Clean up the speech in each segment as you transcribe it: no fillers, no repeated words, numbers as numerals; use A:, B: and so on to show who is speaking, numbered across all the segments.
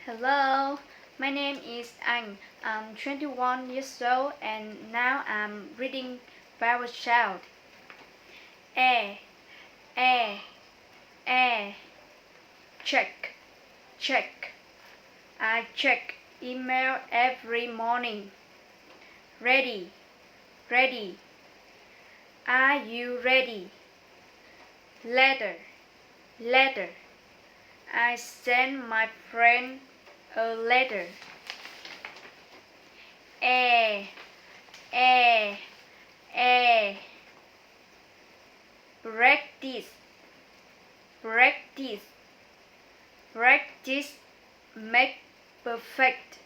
A: Hello, my name is Anh. I'm 21 years old and now I'm reading Power Child. A, A, check, check. I check email every morning. Ready, ready. Are you ready? Letter, letter. I send my friend a letter. A, practice, practice, practice make perfect.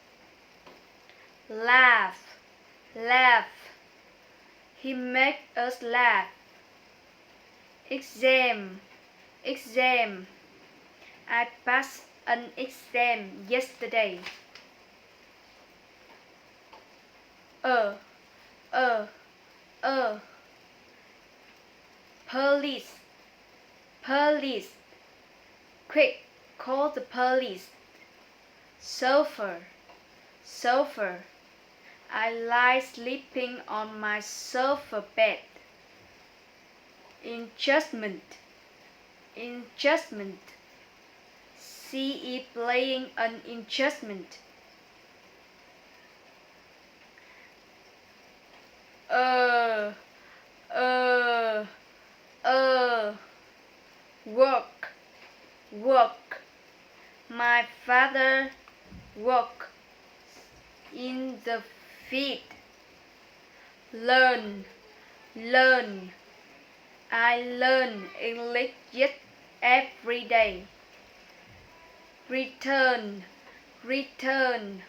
A: Laugh, laugh, he make us laugh. Exam, exam, I passed an exam yesterday. Police, police, quick, call the police. Sofa, sofa, I lie sleeping on my sofa bed. Adjustment, adjustment, see it playing an adjustment. Work, work. My father work in the field. Learn, learn. I learn English every day. Return, return.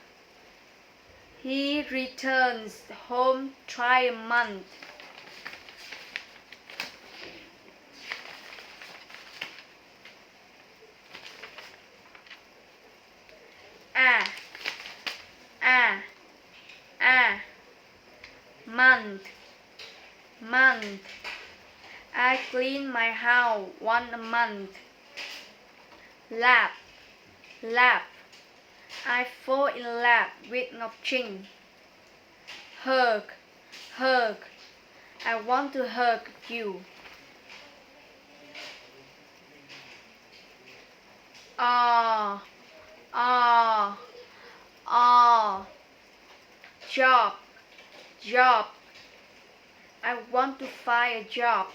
A: He returns home twice a month. Month, month. I clean my house once a month. Lap, lap. I fall in love with nothing. Hug, hug. I want to hug you. Ah, job, job. I want to find a job.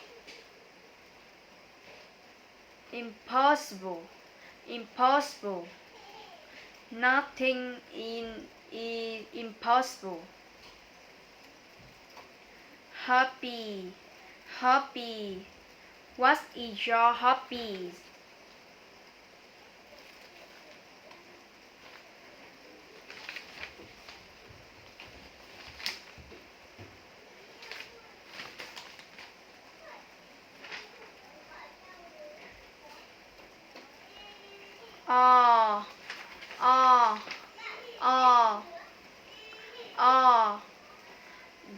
A: Impossible, impossible. Nothing is impossible. Hobby, hobby. What is your hobby?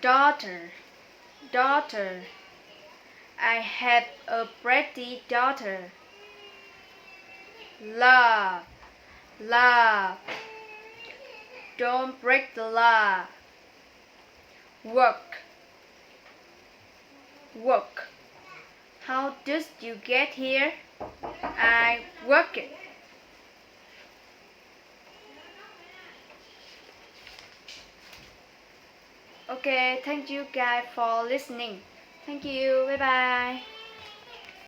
A: Daughter, daughter. I have a pretty daughter. Love, love. Don't break the law. Work, work. How did you get here? I work it. Okay, thank you guys for listening. Thank you, bye bye.